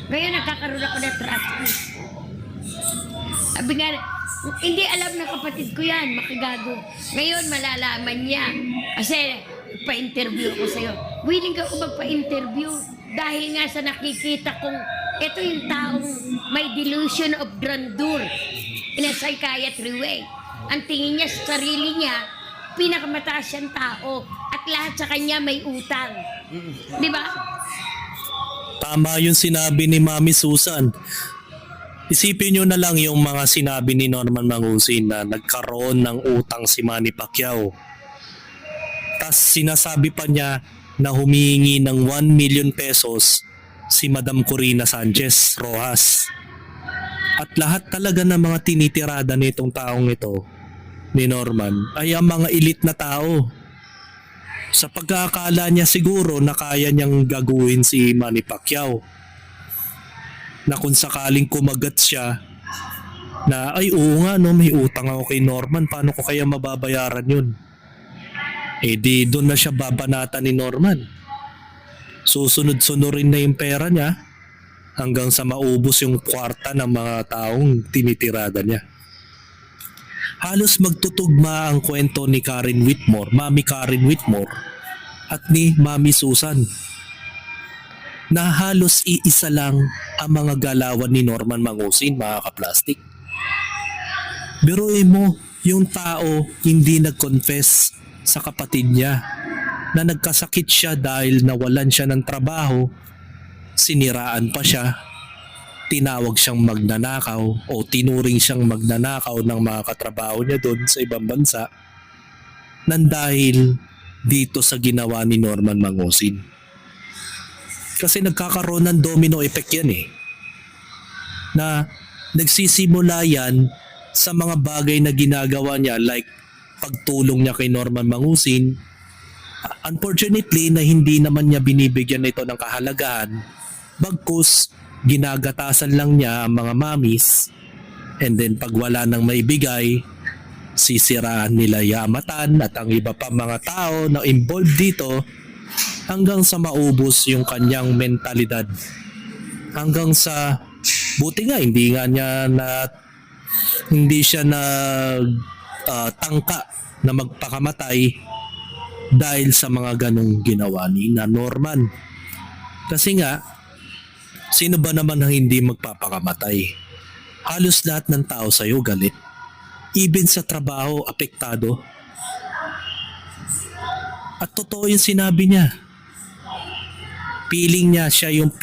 Ngayon nagkakaroon ako ng trust me. Sabi nga, hindi alam ng kapatid ko yan, makigago. Ngayon malalaman niya. Kasi pa-interview ako sa'yo. Willing ka ko magpa-interview dahil nga sa nakikita kong ito yung taong may delusion of grandeur in a psychiatry way. Ang tingin niya sa sarili niya, pinakamataas siyang tao at lahat sa kanya may utang. Di ba? Tama yung sinabi ni Mami Susan. Isipin nyo na lang yung mga sinabi ni Norman Mangusin na nagkaroon ng utang si Manny Pacquiao. Tas sinasabi pa niya na humihingi ng 1 million pesos si Madam Corina Sanchez Rojas. At lahat talaga ng mga tinitirada nitong taong ito, ni Norman, ay ang mga elite na tao. Sa pagkakala niya siguro na kaya niyang gaguhin si Manny Pacquiao. Na kung sakaling kumagat siya na ay oo nga no, may utang ako kay Norman, paano ko kaya mababayaran yun? Eh di doon na siya babanata ni Norman. Susunod-sunurin na yung pera niya hanggang sa maubos yung kwarta ng mga taong tinitirada niya. Halos magtutugma ang kwento ni Karen Whitmore, Mami Karen Whitmore, at ni Mami Susan, na halos iisa lang ang mga galawan ni Norman Mangusin, mga kaplastik. Biruin mo, yung tao hindi nag-confess sa kapatid niya na nagkasakit siya dahil nawalan siya ng trabaho, siniraan pa siya, tinawag siyang magnanakaw o tinuring siyang magnanakaw ng mga katrabaho niya doon sa ibang bansa nang dahil dito sa ginawa ni Norman Mangusin. Kasi nagkakaroon ng domino effect yan eh. Na nagsisimula yan sa mga bagay na ginagawa niya like pagtulong niya kay Norman Mangusin. Unfortunately na hindi naman niya binibigyan ito ng kahalagahan. Bagkus ginagatasan lang niya ang mga mamis, and then pag wala nang maibigay, sisiraan nila Yamatan at ang iba pa mga tao na involved dito hanggang sa maubos yung kanyang mentalidad. Hanggang sa buti nga hindi siya na tangka na magpakamatay dahil sa mga ganong ginawa ni Norman. Kasi nga, sino ba naman ang hindi magpapakamatay? Halos lahat ng tao sa'yo galit. Even sa trabaho, apektado. At totoo yung sinabi niya. Feeling niya siya yung